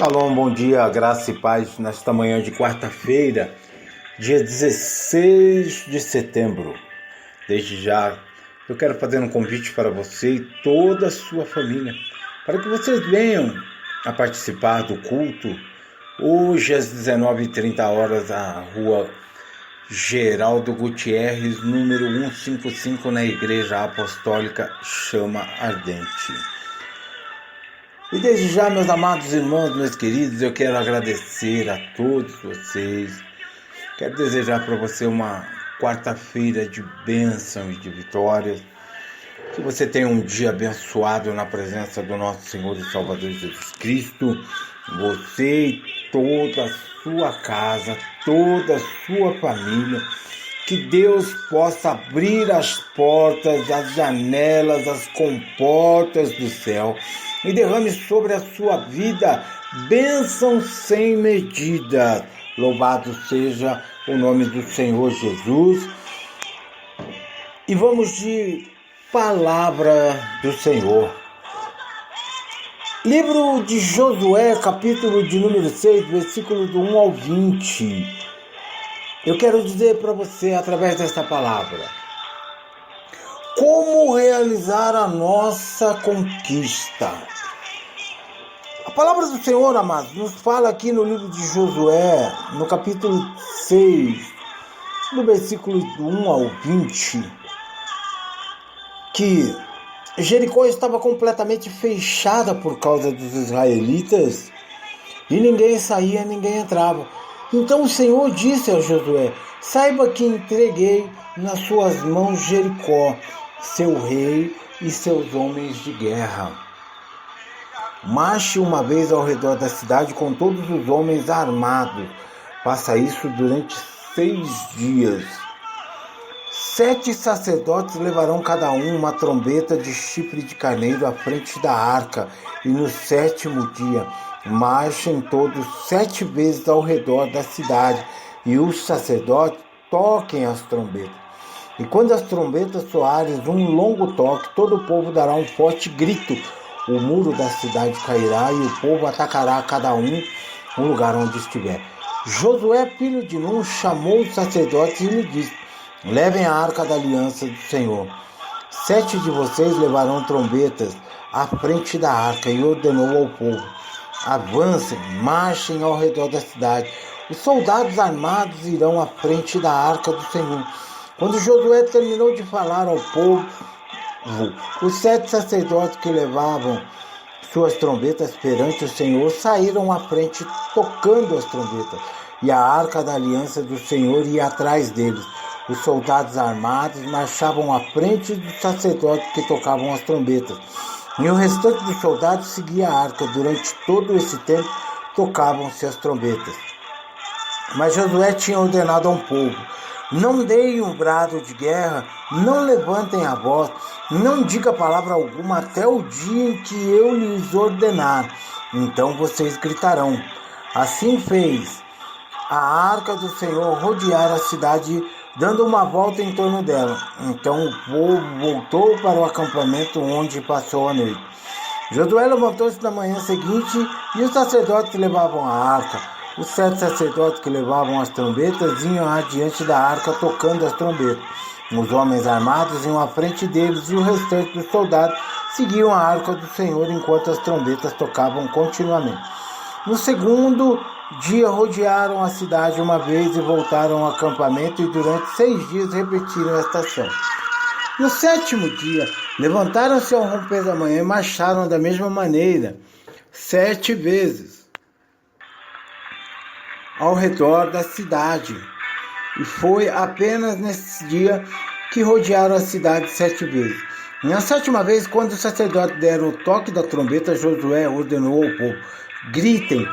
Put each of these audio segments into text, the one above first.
Shalom, bom dia, graça e paz nesta manhã de quarta-feira, dia 16 de setembro. Desde já, eu quero fazer um convite para você e toda a sua família, para que vocês venham a participar do culto, hoje às 19h30, na rua Geraldo Gutierrez, número 155, na Igreja Apostólica Chama Ardente. E desde já, meus amados irmãos, meus queridos, eu quero agradecer a todos vocês. Quero desejar para você uma quarta-feira de bênção e de vitórias. Que você tenha um dia abençoado na presença do nosso Senhor e Salvador Jesus Cristo. Você e toda a sua casa, toda a sua família. Que Deus possa abrir as portas, as janelas, as comportas do céu e derrame sobre a sua vida bênção sem medida. Louvado seja o nome do Senhor Jesus. E vamos de palavra do Senhor. Livro de Josué, capítulo de número 6, versículo do 1 ao 20. Eu quero dizer para você, através desta palavra, como realizar a nossa conquista. A palavra do Senhor, amados, nos fala aqui no livro de Josué, no capítulo 6, no versículo do 1 ao 20, que Jericó estava completamente fechada por causa dos israelitas e ninguém saía, ninguém entrava. Então o Senhor disse a Josué: saiba que entreguei nas suas mãos Jericó, seu rei e seus homens de guerra. Marche uma vez ao redor da cidade com todos os homens armados. Faça isso durante 6 dias. 7 sacerdotes levarão cada um uma trombeta de chifre de carneiro à frente da arca, e no 7º dia marchem todos 7 vezes ao redor da cidade, e os sacerdotes toquem as trombetas. E quando as trombetas soarem um longo toque, todo o povo dará um forte grito. O muro da cidade cairá e o povo atacará cada um no lugar onde estiver. Josué, filho de Nun, chamou os sacerdotes e lhe disse: levem a arca da aliança do Senhor. 7 de vocês levarão trombetas à frente da arca, e ordenou ao povo: avancem, marchem ao redor da cidade. Os soldados armados irão à frente da arca do Senhor. Quando Josué terminou de falar ao povo, os 7 sacerdotes que levavam suas trombetas perante o Senhor saíram à frente tocando as trombetas, e a arca da aliança do Senhor ia atrás deles. Os soldados armados marchavam à frente dos sacerdotes que tocavam as trombetas, e o restante dos soldados seguia a arca. Durante todo esse tempo tocavam-se as trombetas. Mas Josué tinha ordenado ao povo: não deem um brado de guerra, não levantem a voz, não diga palavra alguma até o dia em que eu lhes ordenar. Então vocês gritarão. Assim fez a arca do Senhor rodear a cidade, dando uma volta em torno dela. Então o povo voltou para o acampamento onde passou a noite. Josué levantou-se na manhã seguinte, e os sacerdotes que levavam a arca. Os 7 sacerdotes que levavam as trombetas iam adiante da arca tocando as trombetas. Os homens armados iam à frente deles, e o restante dos soldados seguiam a arca do Senhor enquanto as trombetas tocavam continuamente. No 2º dia rodearam a cidade uma vez e voltaram ao acampamento, e durante 6 dias repetiram esta ação. No 7º dia levantaram-se ao romper da manhã e marcharam da mesma maneira 7 vezes ao redor da cidade. E foi apenas nesse dia que rodearam a cidade 7 vezes. Na 7ª vez, quando os sacerdotes deram o toque da trombeta, Josué ordenou ao povo: gritem,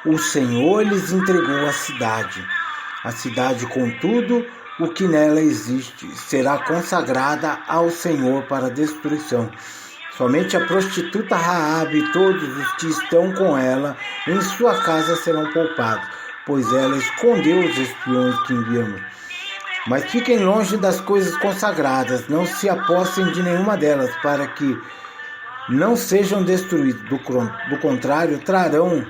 o Senhor lhes entregou a cidade. A cidade, com tudo o que nela existe, será consagrada ao Senhor para destruição. Somente a prostituta Raabe e todos os que estão com ela em sua casa serão poupados, pois ela escondeu os espiões que enviamos. Mas fiquem longe das coisas consagradas, não se apossem de nenhuma delas, para que não sejam destruídos. Do contrário, trarão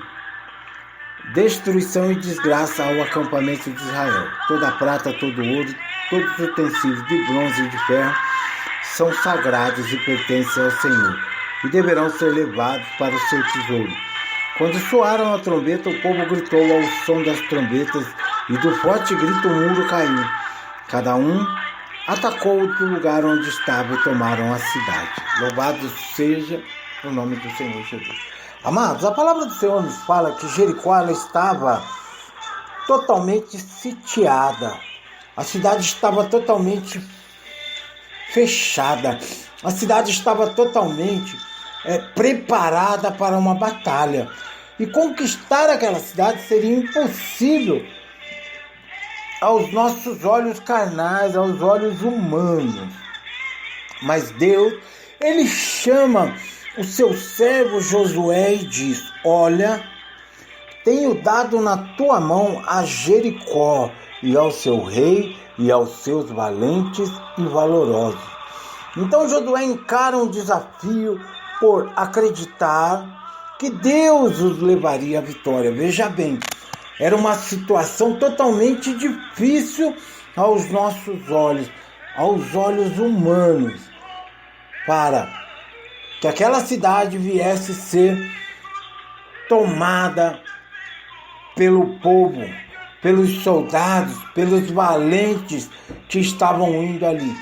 destruição e desgraça ao acampamento de Israel. Toda a prata, todo o ouro, todos os utensílios de bronze e de ferro são sagrados e pertencem ao Senhor, e deverão ser levados para o seu tesouro. Quando soaram a trombeta, o povo gritou ao som das trombetas, e do forte grito o muro caiu. Cada um atacou do lugar onde estava e tomaram a cidade. Louvado seja o nome do Senhor Jesus. Amados, a palavra do Senhor nos fala que Jericó ela estava totalmente sitiada. A cidade estava totalmente fechada. A cidade estava totalmente preparada para uma batalha. E conquistar aquela cidade seria impossível aos nossos olhos carnais, aos olhos humanos. Mas Deus, Ele chama o seu servo Josué e diz: olha, tenho dado na tua mão a Jericó e ao seu rei e aos seus valentes e valorosos. Então Josué encara um desafio por acreditar que Deus os levaria à vitória. Veja bem, era uma situação totalmente difícil aos nossos olhos, aos olhos humanos, para que aquela cidade viesse ser tomada pelo povo, pelos soldados, pelos valentes que estavam indo ali,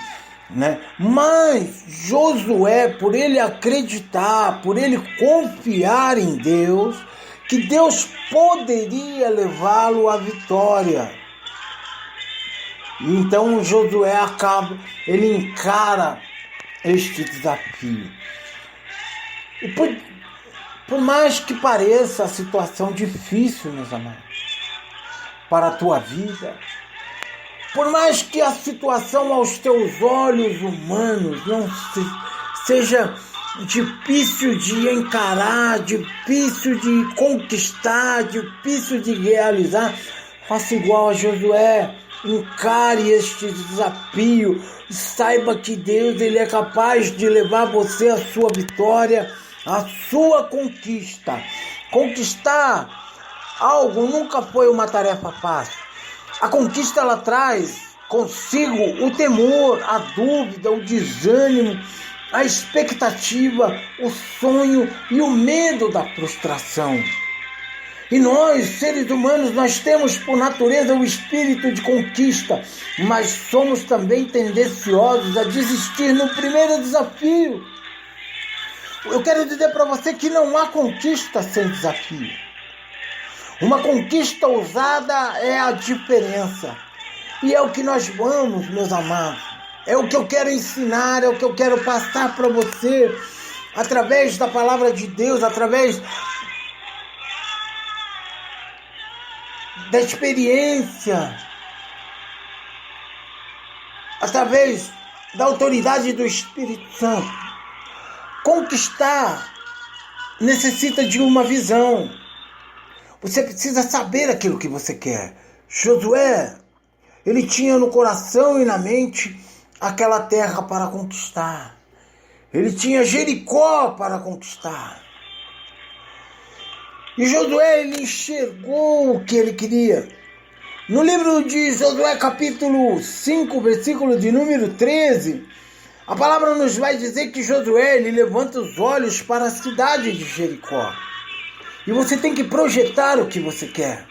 né? Mas Josué, por ele acreditar, por ele confiar em Deus, que Deus poderia levá-lo à vitória. Então Josué ele encara este desafio. E por mais que pareça a situação difícil, meus amados, para a tua vida, por mais que a situação aos teus olhos humanos não seja difícil de encarar, difícil de conquistar, difícil de realizar, faça igual a Josué, encare este desafio, saiba que Deus ele é capaz de levar você à sua vitória, à sua conquista. Conquistar algo nunca foi uma tarefa fácil. A conquista ela traz consigo o temor, a dúvida, o desânimo, a expectativa, o sonho e o medo da frustração. E nós, seres humanos, nós temos por natureza o espírito de conquista, mas somos também tendenciosos a desistir no primeiro desafio. Eu quero dizer para você que não há conquista sem desafio. Uma conquista ousada é a diferença. E é o que nós vamos, meus amados. É o que eu quero ensinar, é o que eu quero passar para você, através da palavra de Deus, através da experiência, através da autoridade do Espírito Santo. Conquistar necessita de uma visão. Você precisa saber aquilo que você quer. Josué, ele tinha no coração e na mente aquela terra para conquistar. Ele tinha Jericó para conquistar. E Josué, ele enxergou o que ele queria. No livro de Josué, capítulo 5, versículo de número 13, a palavra nos vai dizer que Josué, ele levanta os olhos para a cidade de Jericó. E você tem que projetar o que você quer.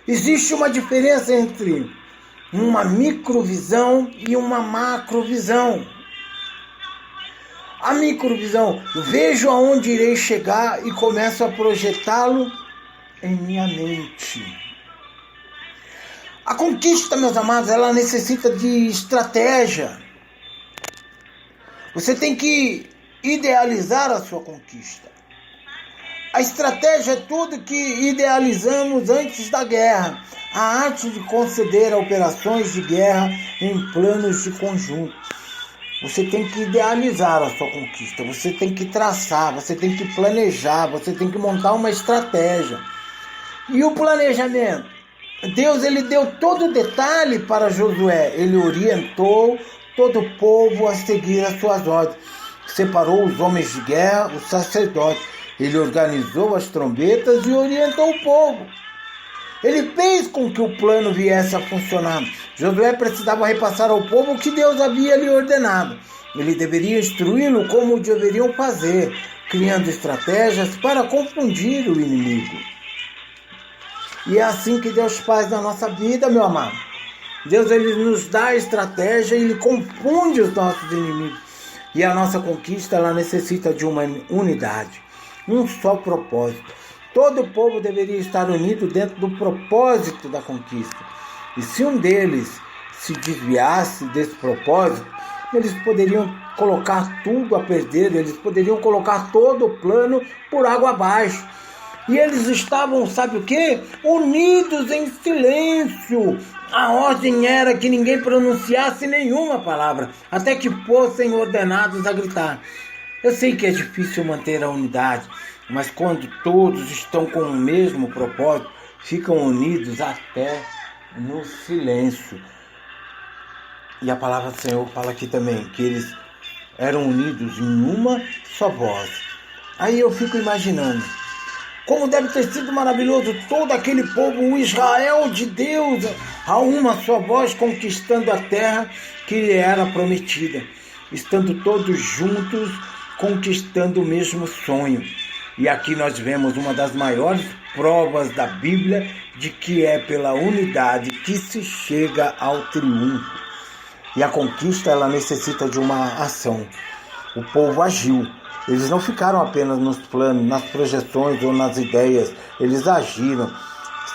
Existe uma diferença entre uma microvisão e uma macrovisão. A microvisão, vejo aonde irei chegar e começo a projetá-lo em minha mente. A conquista, meus amados, ela necessita de estratégia. Você tem que idealizar a sua conquista. A estratégia é tudo que idealizamos antes da guerra. A arte de conceder operações de guerra em planos de conjunto. Você tem que idealizar a sua conquista. Você tem que traçar, você tem que planejar, você tem que montar uma estratégia. E o planejamento? Deus, ele deu todo o detalhe para Josué. Ele orientou todo o povo a seguir as suas ordens. Separou os homens de guerra, os sacerdotes, Ele organizou as trombetas e orientou o povo. Ele fez com que o plano viesse a funcionar. Josué precisava repassar ao povo o que Deus havia lhe ordenado. Ele deveria instruí-lo como deveriam fazer, criando estratégias para confundir o inimigo. E é assim que Deus faz na nossa vida, meu amado. Deus, ele nos dá a estratégia e ele confunde os nossos inimigos. E a nossa conquista, ela necessita de uma unidade, um só propósito. Todo o povo deveria estar unido dentro do propósito da conquista. E se um deles se desviasse desse propósito, eles poderiam colocar tudo a perder, eles poderiam colocar todo o plano por água abaixo. E eles estavam, sabe o quê? Unidos em silêncio. A ordem era que ninguém pronunciasse nenhuma palavra, até que fossem ordenados a gritar. Eu sei que é difícil manter a unidade, mas quando todos estão com o mesmo propósito, ficam unidos até no silêncio. E a palavra do Senhor fala aqui também que eles eram unidos em uma só voz. Aí eu fico imaginando, como deve ter sido maravilhoso todo aquele povo, o Israel de Deus, a uma só voz conquistando a terra que lhe era prometida, estando todos juntos conquistando o mesmo sonho. E aqui nós vemos uma das maiores provas da Bíblia de que é pela unidade que se chega ao triunfo. E a conquista, ela necessita de uma ação. O povo agiu. Eles não ficaram apenas nos planos, nas projeções ou nas ideias. Eles agiram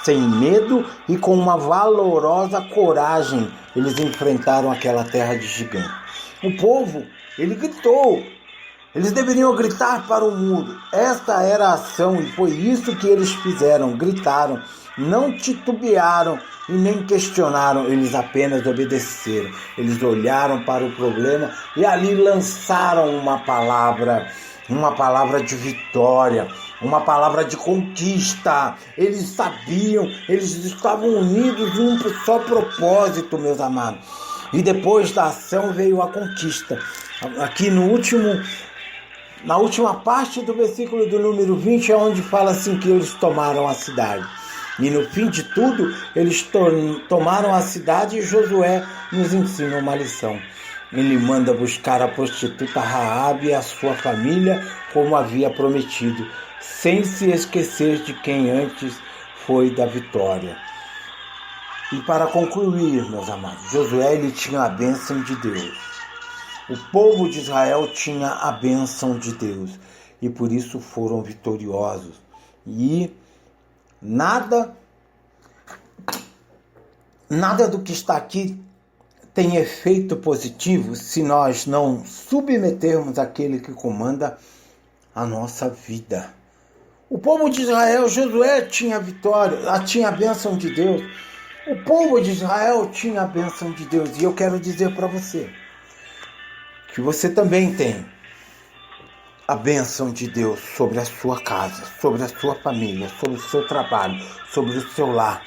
sem medo e com uma valorosa coragem. Eles enfrentaram aquela terra de gigantes. O povo, ele gritou. Eles deveriam gritar para o mundo. Esta era a ação e foi isso que eles fizeram. Gritaram, não titubearam e nem questionaram. Eles apenas obedeceram. Eles olharam para o problema e ali lançaram uma palavra de vitória, uma palavra de conquista. Eles sabiam, eles estavam unidos em um só propósito, meus amados. E depois da ação veio a conquista. Aqui na última parte do versículo do número 20 é onde fala assim que eles tomaram a cidade. E no fim de tudo, eles tomaram a cidade e Josué nos ensina uma lição. Ele manda buscar a prostituta Raabe e a sua família como havia prometido, sem se esquecer de quem antes foi da vitória. E para concluir, meus amados, Josué, ele tinha a bênção de Deus. O povo de Israel tinha a bênção de Deus e por isso foram vitoriosos. E nada do que está aqui tem efeito positivo se nós não submetermos aquele que comanda a nossa vida. O povo de Israel, Josué tinha a vitória, tinha a bênção de Deus. O povo de Israel tinha a bênção de Deus. E eu quero dizer para você que você também tem a bênção de Deus sobre a sua casa, sobre a sua família, sobre o seu trabalho, sobre o seu lar,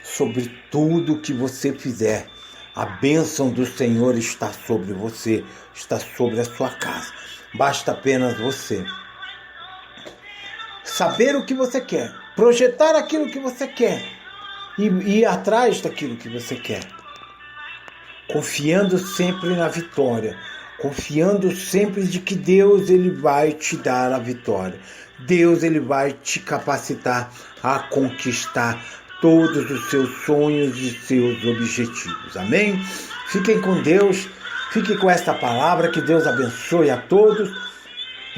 sobre tudo que você fizer. A bênção do Senhor está sobre você, está sobre a sua casa. Basta apenas você saber o que você quer, projetar aquilo que você quer e ir atrás daquilo que você quer. Confiando sempre na vitória, confiando sempre de que Deus, ele vai te dar a vitória. Deus, ele vai te capacitar a conquistar todos os seus sonhos e seus objetivos. Amém? Fiquem com Deus, fiquem com esta palavra, que Deus abençoe a todos.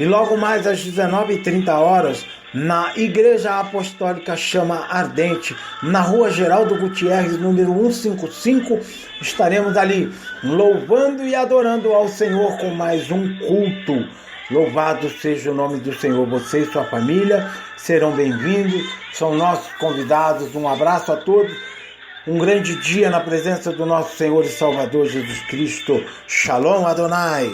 E logo mais às 19h30, na Igreja Apostólica Chama Ardente, na Rua Geraldo Gutierrez, número 155, estaremos ali louvando e adorando ao Senhor com mais um culto. Louvado seja o nome do Senhor. Você e sua família serão bem-vindos, são nossos convidados. Um abraço a todos, um grande dia na presença do nosso Senhor e Salvador Jesus Cristo. Shalom Adonai.